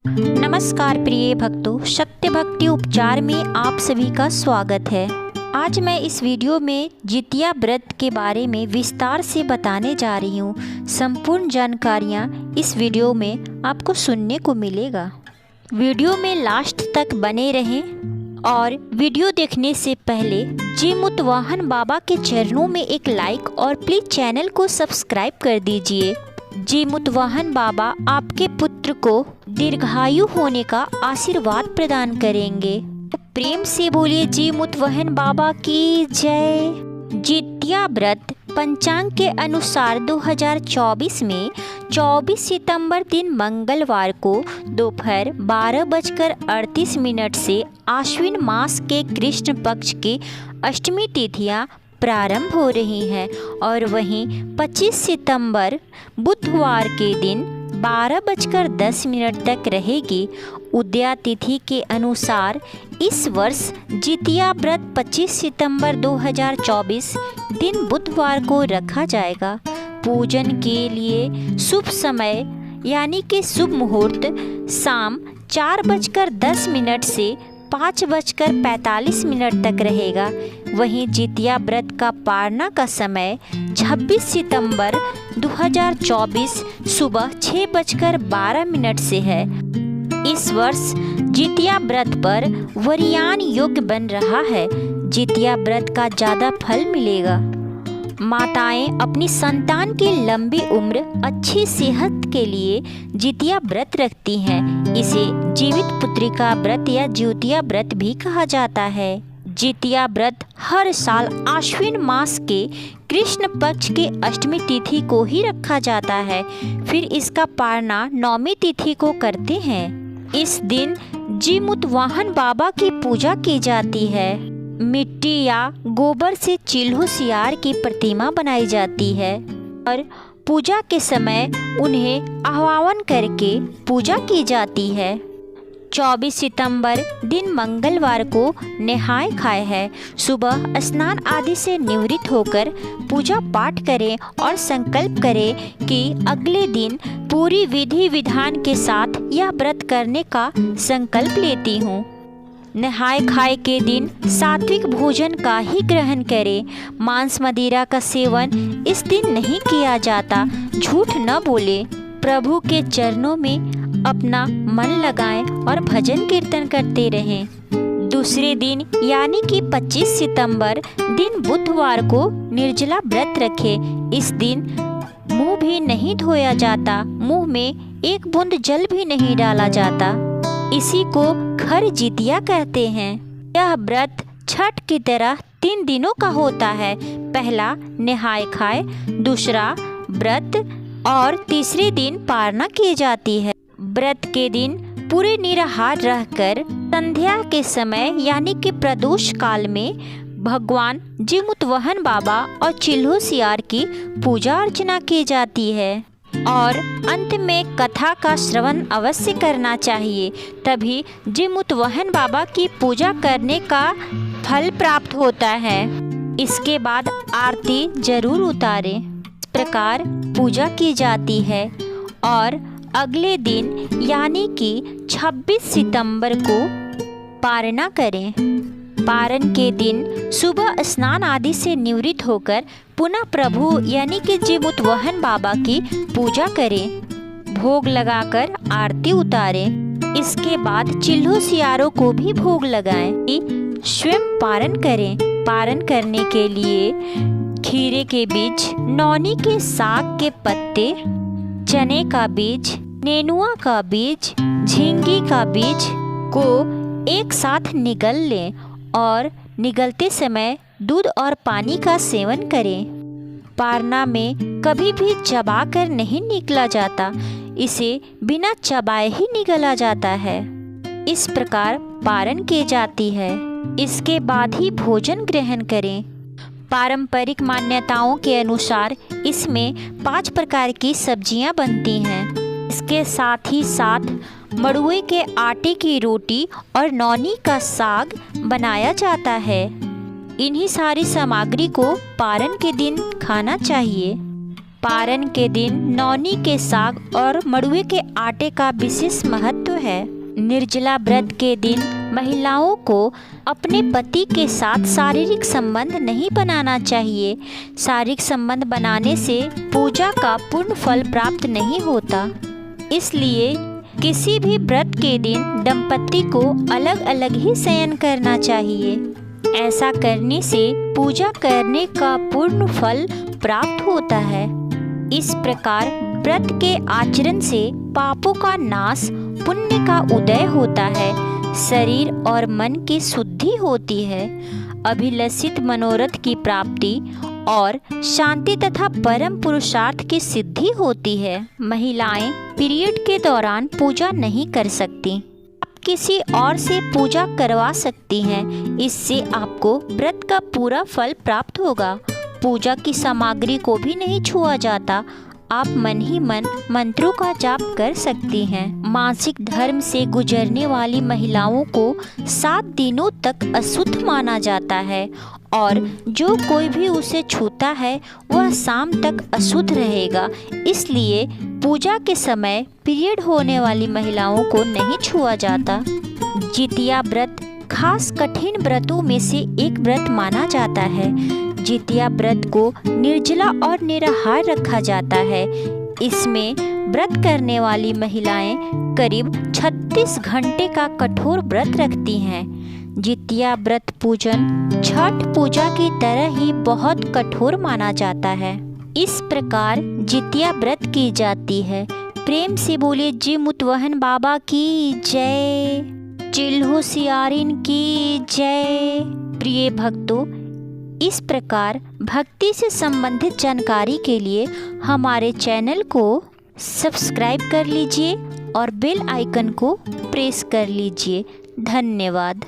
नमस्कार प्रिय भक्तों, सत्य भक्ति उपचार में आप सभी का स्वागत है। आज मैं इस वीडियो में जितिया व्रत के बारे में विस्तार से बताने जा रही हूँ। संपूर्ण जानकारियाँ इस वीडियो में आपको सुनने को मिलेगा। वीडियो में लास्ट तक बने रहें और वीडियो देखने से पहले जी मुतवाहन बाबा के चरणों में एक लाइक और प्लीज़ चैनल को सब्सक्राइब कर दीजिए। जी मुतवाहन बाबा आपके पुत्र को दीर्घायु होने का आशीर्वाद प्रदान करेंगे। प्रेम से बोलिए जी मुतवाहन बाबा की जय। जितिया व्रत पंचांग के अनुसार 2024 में 24 सितंबर दिन मंगलवार को दोपहर 12:38 से आश्विन मास के कृष्ण पक्ष की अष्टमी तिथियां प्रारंभ हो रही हैं और वहीं 25 सितंबर बुधवार के दिन 12:10 तक रहेगी। उदया तिथि के अनुसार इस वर्ष जितिया व्रत 25 सितंबर 2024 दिन बुधवार को रखा जाएगा। पूजन के लिए शुभ समय यानी कि शुभ मुहूर्त शाम 4:10 से 5:45 तक रहेगा। वहीं जितिया व्रत का पारना का समय 26 सितंबर 2024 सुबह 6:12 से है। इस वर्ष जितिया व्रत पर वरदान योग बन रहा है। जितिया व्रत का ज़्यादा फल मिलेगा। माताएं अपनी संतान की लंबी उम्र, अच्छी सेहत के लिए जितिया व्रत रखती हैं। इसे जीवित पुत्रिका व्रत या ज्योतिया व्रत भी कहा जाता है। जितिया व्रत हर साल आश्विन मास के कृष्ण पक्ष के अष्टमी तिथि को ही रखा जाता है। फिर इसका पारना नौमी तिथि को करते हैं। इस दिन जी मुतवाहन बाबा की पूजा की जाती है। मिट्टी या गोबर से चिल्हो सियार की प्रतिमा बनाई जाती है और पूजा के समय उन्हें आह्वान करके पूजा की जाती है। 24 सितंबर दिन मंगलवार को नहाय खाए है। सुबह स्नान आदि से निवृत्त होकर पूजा पाठ करें और संकल्प करें कि अगले दिन पूरी विधि विधान के साथ यह व्रत करने का संकल्प लेती हूँ। नहाय खाए के दिन सात्विक भोजन का ही ग्रहण करें। मांस मदिरा का सेवन इस दिन नहीं किया जाता। झूठ न बोले, प्रभु के चरणों में अपना मन लगाएं और भजन कीर्तन करते रहें। दूसरे दिन यानी कि 25 सितंबर दिन बुधवार को निर्जला व्रत रखें। इस दिन मुंह भी नहीं धोया जाता। मुंह में एक बूंद जल भी नहीं डाला जाता। इसी को खर जितिया कहते हैं। यह व्रत छठ की तरह 3 दिनों का होता है। पहला नहाय खाए, दूसरा व्रत और तीसरे दिन पारना की जाती है। व्रत के दिन पूरे निराहार रहकर संध्या के समय यानी कि प्रदोष काल में भगवान जी मुतवाहन बाबा और चिल्हो सियार की पूजा अर्चना की जाती है और अंत में कथा का श्रवण अवश्य करना चाहिए। तभी जी मुतवाहन बाबा की पूजा करने का फल प्राप्त होता है। इसके बाद आरती जरूर उतारें। इस प्रकार पूजा की जाती है और अगले दिन यानी कि 26 सितंबर को पारना करें। पारण के दिन सुबह स्नान आदि से निवृत्त होकर पुनः प्रभु यानी कि जी मुतवाहन बाबा की पूजा करें। भोग लगाकर आरती उतारें। इसके बाद चिल्हो सियारों को भी भोग लगाएं। स्वयं पारण करें। पारण करने के लिए खीरे के बीज, नौनी के साग के पत्ते, चने का बीज, नेनुआ का बीज, झींगी का बीज को एक साथ निगल लें और निगलते समय दूध और पानी का सेवन करें। पारना में कभी भी चबाकर नहीं निकला जाता। इसे बिना चबाए ही निगला जाता है। इस प्रकार पारण की जाती है। इसके बाद ही भोजन ग्रहण करें। पारंपरिक मान्यताओं के अनुसार इसमें 5 प्रकार की सब्जियां बनती हैं। इसके साथ ही साथ मड़ुए के आटे की रोटी और नौनी का साग बनाया जाता है। इन्हीं सारी सामग्री को पारण के दिन खाना चाहिए। पारण के दिन नौनी के साग और मड़ुए के आटे का विशेष महत्व है। निर्जला व्रत के दिन महिलाओं को अपने पति के साथ शारीरिक संबंध नहीं बनाना चाहिए। शारीरिक संबंध बनाने से पूजा का पूर्ण फल प्राप्त नहीं होता। इसलिए किसी भी व्रत के दिन दंपति को अलग अलग ही शयन करना चाहिए। ऐसा करने से पूजा करने का पूर्ण फल प्राप्त होता है। इस प्रकार व्रत के आचरण से पापों का नाश, पुण्य का उदय होता है, शरीर और मन की शुद्धि होती है, अभिलषित मनोरथ की प्राप्ति और शांति तथा परम पुरुषार्थ की सिद्धि होती है। महिलाएं पीरियड के दौरान पूजा नहीं कर सकती। आप किसी और से पूजा करवा सकती हैं। इससे आपको व्रत का पूरा फल प्राप्त होगा। पूजा की सामग्री को भी नहीं छुआ जाता। आप मन ही मन मंत्रों का जाप कर सकती हैं। मासिक धर्म से गुजरने वाली महिलाओं को 7 दिनों तक अशुद्ध माना जाता है और जो कोई भी उसे छूता है वह शाम तक अशुद्ध रहेगा। इसलिए पूजा के समय पीरियड होने वाली महिलाओं को नहीं छुआ जाता। जितिया व्रत खास कठिन व्रतों में से एक व्रत माना जाता है। जितिया व्रत को निर्जला और निराहार रखा जाता है। इसमें व्रत करने वाली महिलाएं करीब 36 घंटे का कठोर व्रत रखती हैं। जितिया व्रत पूजन छठ पूजा की तरह ही बहुत कठोर माना जाता है। इस प्रकार जितिया व्रत की जाती है। प्रेम से बोले जी मुतवहन बाबा की जय, चिल्हो सियारिन की जय। प्रिय भक्तों, इस प्रकार भक्ति से संबंधित जानकारी के लिए हमारे चैनल को सब्सक्राइब कर लीजिए और बेल आइकन को प्रेस कर लीजिए। धन्यवाद।